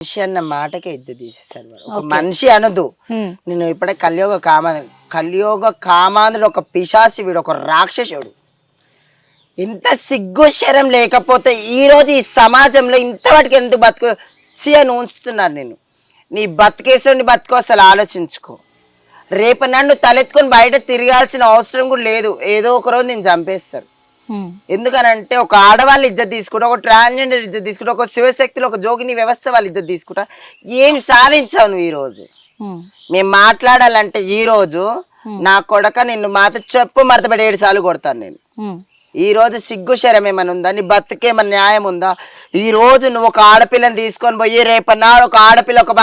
మనిషి అన్న మాటకే ఇజ్జత్ తీసేస్తాడు వాడు. ఒక మనిషి అనదు. నేను ఇప్పుడే కలియోగ కామాంధుడు ఒక పిశాసి, వీడు ఒక రాక్షసుడు. ఇంత సిగ్గు శరం లేకపోతే ఈ రోజు ఈ సమాజంలో ఇంతవాటికి ఎందుకు బతుకు అని ఉంచుతున్నారు. నేను నీ బతికేసండి బతుకు అసలు ఆలోచించుకో. రేపు నన్ను తలెత్తుకొని బయట తిరగాల్సిన అవసరం కూడా లేదు. ఏదో ఒక రోజు నేను చంపేస్తాను. ఎందుకనంటే ఒక ఆడవాళ్ళు ఇజ్జత్ తీసుకుంటా, ఒక ట్రాన్స్జెండర్ ఇజ్జత్ తీసుకుంటా, ఒక శివశక్తులు, ఒక జోగిని వ్యవస్థ వాళ్ళు ఇజ్జత్ తీసుకుంటా. ఏం సాధించావు నువ్వు ఈ రోజు? మేము మాట్లాడాలంటే ఈ రోజు నా కొడక నిన్ను మాత చెప్పు మడతపడి 7 సార్లు కొడతాను నేను. ఈ రోజు సిగ్గు శరం ఏమైనా ఉందా? నీ బతుకేమన్నా న్యాయం ఉందా? ఈ రోజు నువ్వు ఒక ఆడపిల్లని తీసుకొని పోయి రేపన్నాడు ఒక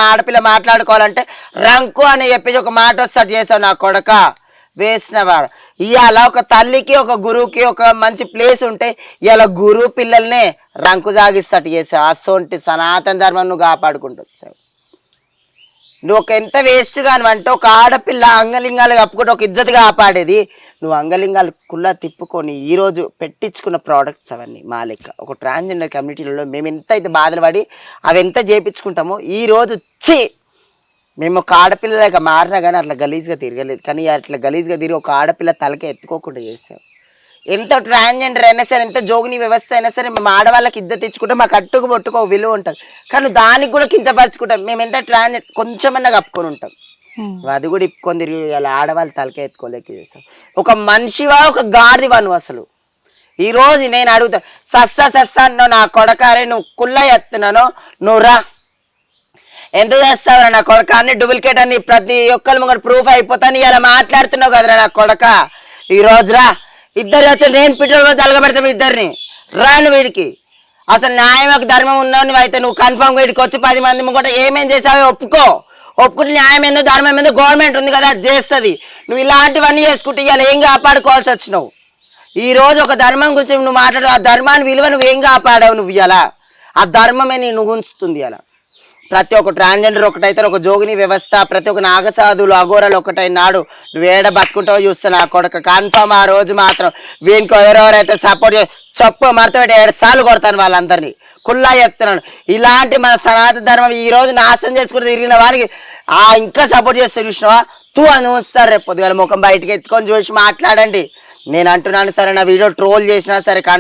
ఆడపిల్ల మాట్లాడుకోవాలంటే రంకు అని చెప్పేసి ఒక మాట వస్తాడు చేసావు నా కొడక వేసినవాడు. ఇవాళ ఒక తల్లికి ఒక గురువుకి ఒక మంచి ప్లేస్ ఉంటే ఇవాళ గురువు పిల్లల్నే రంకు జాగిస్తట్టు చేసావు. అసొంటి సనాతన ధర్మం నువ్వు కాపాడుకుంటూ వచ్చావు. నువ్వు ఒక ఎంత వేస్ట్ కానివంటే ఒక ఆడపిల్ల అంగలింగాలు కప్పుకుంటే ఒక ఇజ్జత్ కాపాడేది నువ్వు అంగలింగాలు కుల్లా తిప్పుకొని ఈరోజు పెట్టించుకున్న ప్రోడక్ట్స్ అవన్నీ మా లెక్క ఒక ట్రాన్స్జెండర్ కమ్యూనిటీలలో మేము ఎంత అయితే బాధలు పడి అవి ఎంత చేయించుకుంటామో ఈ రోజు మేము ఒక ఆడపిల్లలాగా మారినా కానీ అట్లా గలీజ్గా తిరగలేదు. కానీ అట్లా గలీజ్గా తిరిగి ఒక ఆడపిల్ల తలకే ఎత్తుకోకుండా చేసాం. ఎంత ట్రాన్స్జెండర్ అయినా సరే, ఎంత జోగిని వ్యవస్థ అయినా సరే, మేము ఆడవాళ్ళకి ఇద్దరు తెచ్చుకుంటాం. మాకు అట్టుకు పొట్టుకో విలువ ఉంటుంది. కానీ దానికి కూడా కించపరుచుకుంటాం. మేము ఎంత ట్రాన్స్జెండర్ కొంచెమన్నా కప్పుకొని ఉంటాం. అది కూడా ఇప్పుకొని తిరిగి అలా ఆడవాళ్ళు తలకే ఎత్తుకోలేక చేస్తాం. ఒక మనిషివా ఒక గాడివా నువ్వు అసలు? ఈ రోజు నేను అడుగుతా సస్స అన్నావు నా కొడకారే, నువ్వు కుల్ల ఎత్తున్నానో నువ్వు రా. ఎందుకు చేస్తావురా నా కొడక? అన్ని డూప్లికేట్ అని ప్రతి ఒక్కరు ముంగడు ప్రూఫ్ అయిపోతాను ఇలా మాట్లాడుతున్నావు కదరా నా కొడక. ఈ రోజు రా, ఇద్దరు వచ్చి నేను పిట్టలు తలగబెడతాం ఇద్దరిని. రాను వీడికి అసలు న్యాయం ఒక ధర్మం ఉన్నావు నువ్వు అయితే. నువ్వు కన్ఫర్మ్ వీడికి వచ్చి 10 మంది ముంగట ఏమేం చేసావో ఒప్పుకుంటే న్యాయం ఏందో ధర్మం ఏందో గవర్నమెంట్ ఉంది కదా, అది చేస్తుంది. నువ్వు ఇలాంటివన్నీ చేసుకుంటే ఇవాళ ఏం కాపాడుకోవాల్సి వచ్చినావు? ఈ రోజు ఒక ధర్మం గురించి నువ్వు మాట్లాడు, ఆ ధర్మాన్ని విలువ నువ్వు ఏం కాపాడావు? నువ్వు ఇలా ఆ ధర్మమే నువ్వు ఉంచుతుంది. అలా ప్రతి ఒక్క ట్రాన్స్జెండర్ ఒకటైతే ఒక జోగిని వ్యవస్థ, ప్రతి ఒక్క నాగసాధువులు అఘోరాలు ఒకటైనాడు. నువ్వు ఏడ బతుకుంటావో చూస్తున్నా కొడక. కన్ఫర్మ్ ఆ రోజు మాత్రం వీనికి ఎవరెవరైతే సపోర్ట్ చెప్పు మడతపెట్టి 7 సార్లు కొడతాను వాళ్ళందరినీ. కుల్లా చెప్తున్నాను. ఇలాంటి మన సనాతన ధర్మం ఈ రోజు నాశనం చేసుకుంటూ తిరిగిన వారికి ఇంకా సపోర్ట్ చేస్తే చూసినావా అని ఉంచుతారు. రేపు పొద్దుగాల ముఖం బయటకు ఎత్తుకొని చూసి మాట్లాడండి. నేను అంటున్నాను సరే, నా వీడియో ట్రోల్ చేసినా సరే